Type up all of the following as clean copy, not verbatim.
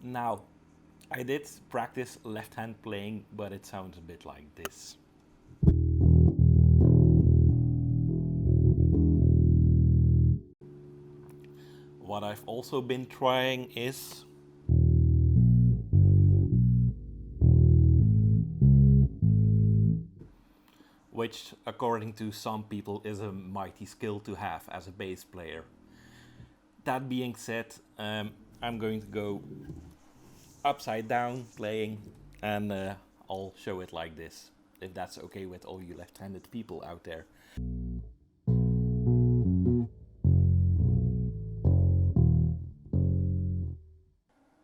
Now, I did practice left hand playing, but it sounds a bit like this. What I've also been trying is which according to some people is a mighty skill to have as a bass player. That being said, I'm going to go upside down playing and I'll show it like this, if that's okay with all you left-handed people out there.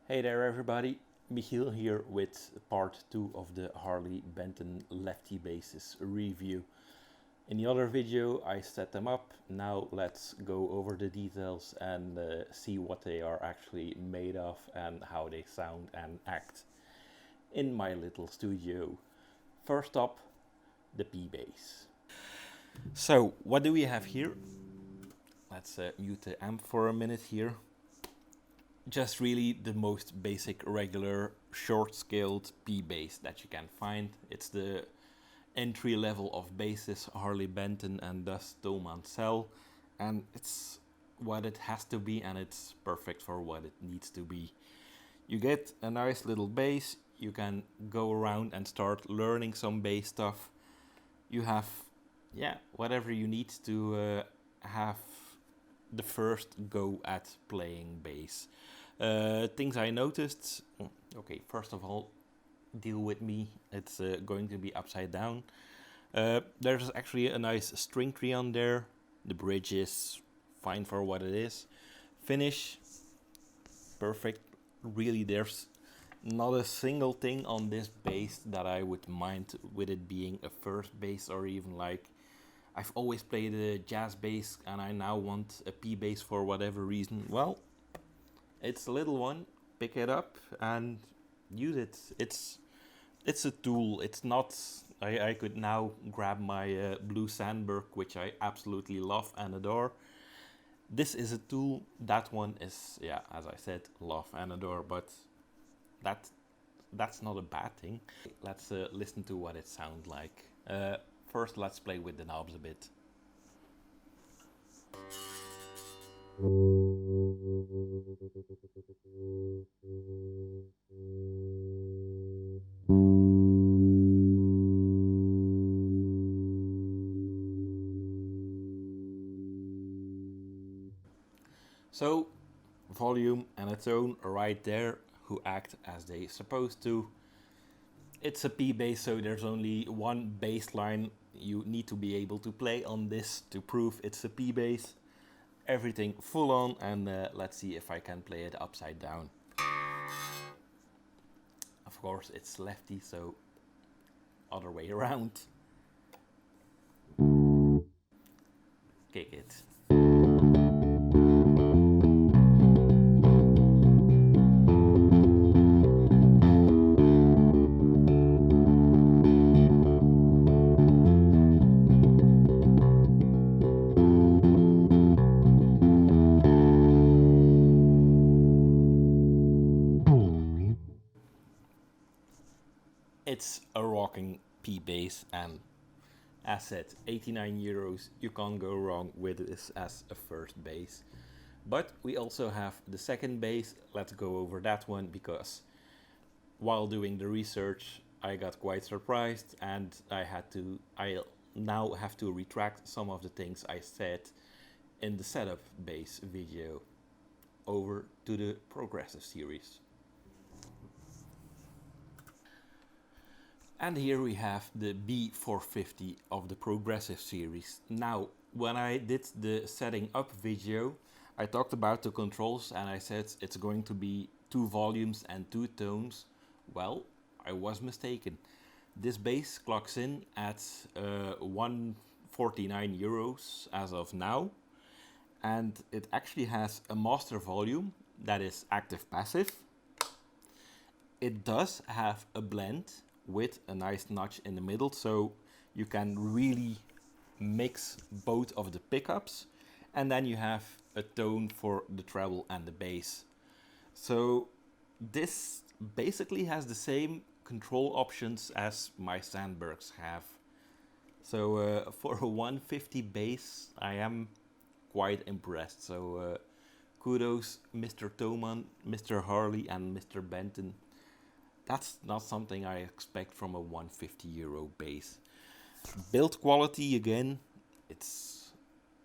Hey there everybody, Michiel here with part 2 of the Harley Benton lefty basses review. In the other video I set them up, now let's go over the details and see what they are actually made of and how they sound and act in my little studio. First up, the P bass. So what do we have here? Let's mute the amp for a minute here. Just really the most basic, regular, short-scaled P bass that you can find. It's the entry level of basses Harley Benton and thus Thomann sell, and it's what it has to be, and it's perfect for what it needs to be. You get a nice little bass, you can go around and start learning some bass stuff. You have, whatever you need to have the first go at playing bass. Things I noticed, okay, first of all, deal with me, it's going to be upside down. There's actually a nice string tree on there, the bridge is fine for what it is. Finish, perfect, really there's not a single thing on this bass that I would mind with it being a first bass, or even like I've always played a jazz bass and I now want a P bass for whatever reason. Well, it's a little one, pick it up and use it. It's a tool. It's not. I could now grab my blue Sandberg, which I absolutely love and adore. This is a tool. That one is, as I said, love and adore. But that's not a bad thing. Let's listen to what it sounds like. First, let's play with the knobs a bit. So, volume and a tone right there, who act as they supposed to. It's a P bass, so there's only one bass line you need to be able to play on this to prove it's a P bass. Everything full on, and let's see if I can play it upside down. Of course it's lefty, so other way around. Kick it. It's a rocking P bass, and as said, 89 euros, you can't go wrong with this as a first bass. But we also have the second bass. Let's go over that one, because while doing the research I got quite surprised, and I now have to retract some of the things I said in the setup bass video. Over to the progressive series. And here we have the B450 of the progressive series. Now, when I did the setting up video, I talked about the controls and I said it's going to be 2 volumes and 2 tones. Well, I was mistaken. This bass clocks in at 149 euros as of now. And it actually has a master volume that is active passive. It does have a blend with a nice notch in the middle, so you can really mix both of the pickups, and then you have a tone for the treble and the bass. So This basically has the same control options as my Sandbergs have. So for a 150 bass, I am quite impressed. So kudos Mr. Thomann, Mr. Harley and Mr. Benton. That's not something I expect from a 150 euro bass. Build quality again, it's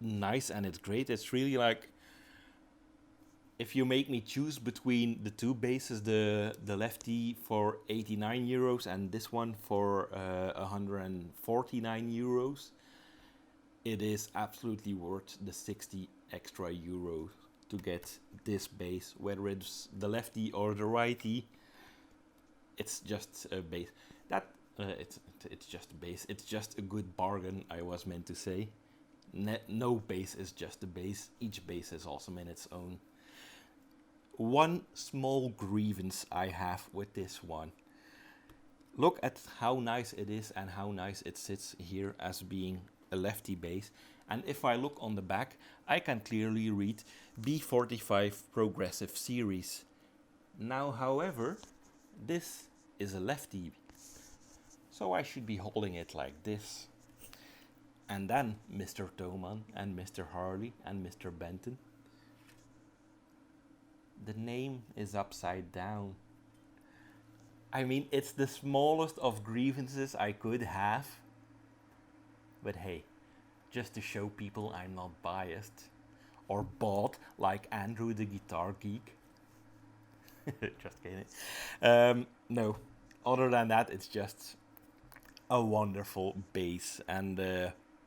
nice and it's great. It's really like, if you make me choose between the two basses, the lefty for 89 euros and this one for 149 euros, it is absolutely worth the 60 extra euros to get this bass. Whether it's the lefty or the righty, it's just a bass. It's just a bass. It's just a good bargain, I was meant to say. No bass is just a bass. Each bass is awesome in its own. One small grievance I have with this one. Look at how nice it is and how nice it sits here as being a lefty bass. And if I look on the back, I can clearly read B45 Progressive Series. Now, however, this is a lefty, so I should be holding it like this. And then Mr. Thomann and Mr. Harley and Mr. Benton. The name is upside down. I mean, it's the smallest of grievances I could have. But hey, just to show people I'm not biased or bought like Andrew the Guitar Geek. Just kidding. No, other than that, it's just a wonderful bass. And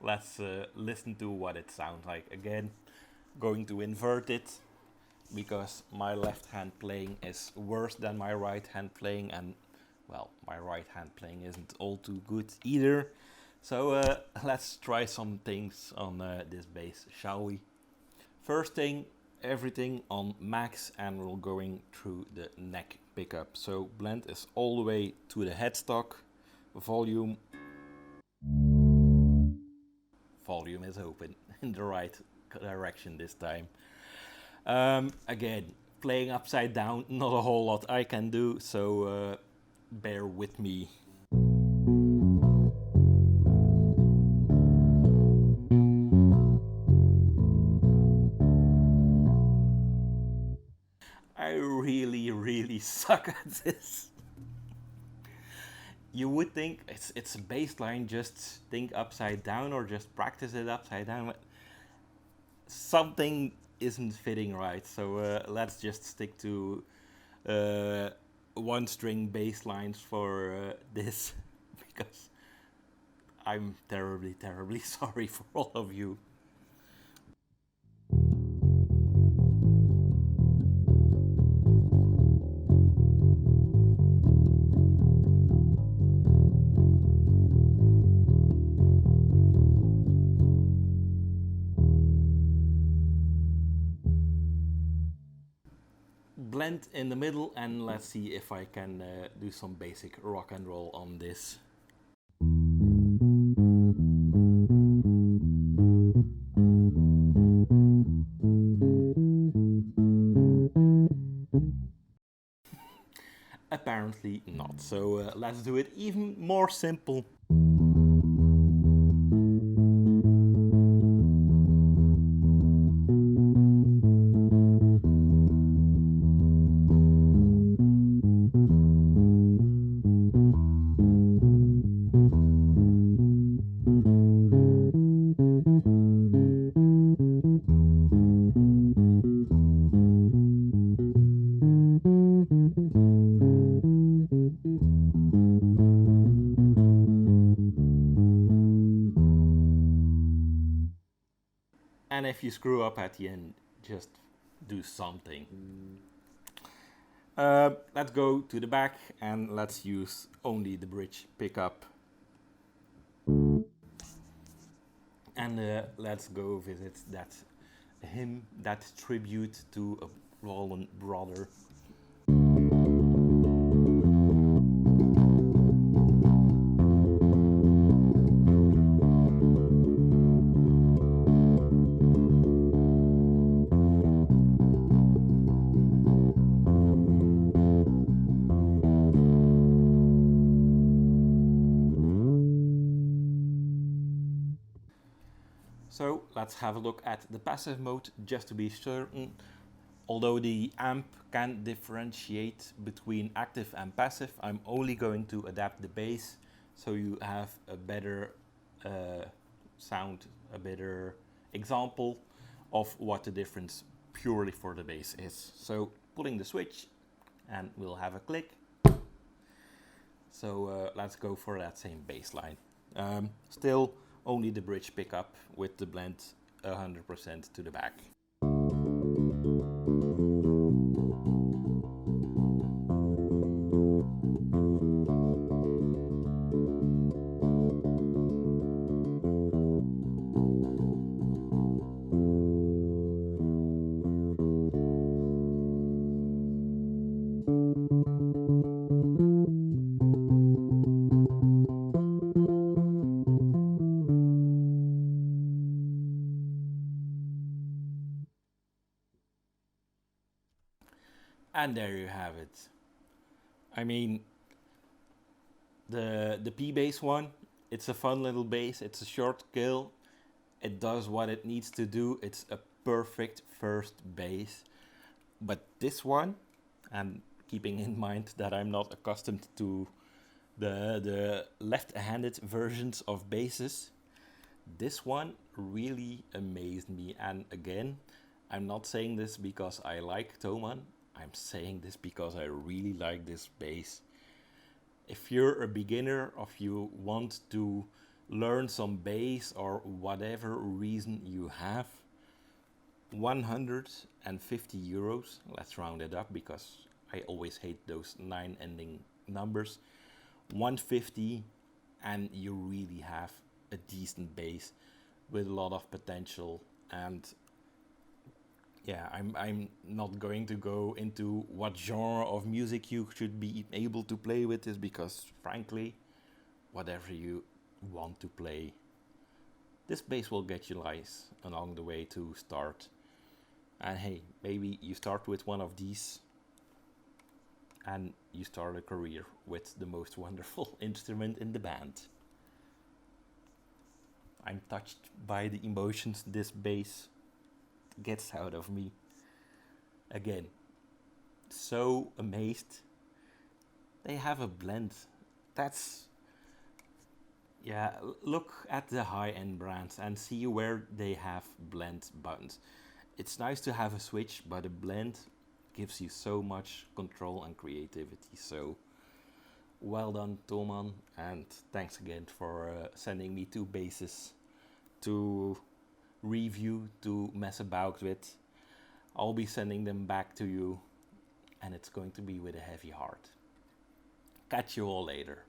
let's listen to what it sounds like. Again, going to invert it, because my left hand playing is worse than my right hand playing, and well, my right hand playing isn't all too good either. So let's try some things on this bass, shall we? First thing, everything on max, and we're going through the neck pickup. So blend is all the way to the headstock. Volume is open in the right direction this time. Again, playing upside down, not a whole lot I can do, so bear with me. I really suck at this. You would think it's a bass line, just think upside down or just practice it upside down. Something isn't fitting right, so let's just stick to one string bass lines for this, because I'm terribly sorry for all of you. Blend in the middle, and let's see if I can do some basic rock and roll on this. Apparently not, so let's do it even more simple. And if you screw up at the end, just do something. Let's go to the back and let's use only the bridge pickup. And let's go visit that hymn, that tribute to a fallen brother. let's have a look at the passive mode just to be certain. Although the amp can differentiate between active and passive, I'm only going to adapt the bass so you have a better sound, a better example of what the difference purely for the bass is. So pulling the switch and we'll have a click. So let's go for that same bass line. Still only the bridge pickup with the blend 100% to the back. And there you have it. I mean, the P bass one, it's a fun little bass. It's a short kill. It does what it needs to do. It's a perfect first bass. But this one, and keeping in mind that I'm not accustomed to the left-handed versions of basses, this one really amazed me. And again, I'm not saying this because I like Thomann. I'm saying this because I really like this bass. If you're a beginner, or if you want to learn some bass or whatever reason you have, 150 euros, let's round it up because I always hate those 9 ending numbers, 150 and you really have a decent bass with a lot of potential. And yeah, I'm not going to go into what genre of music you should be able to play with this, because frankly, whatever you want to play, this bass will get you nice along the way to start. And hey, maybe you start with one of these and you start a career with the most wonderful instrument in the band. I'm touched by the emotions this bass gets out of me. Again, so amazed. They have a blend. That's, yeah, look at the high-end brands and see where they have blend buttons. It's nice to have a switch, but a blend gives you so much control and creativity. So well done, Thomann, and thanks again for sending me 2 basses to review, to mess about with. I'll be sending them back to you, and it's going to be with a heavy heart. Catch you all later.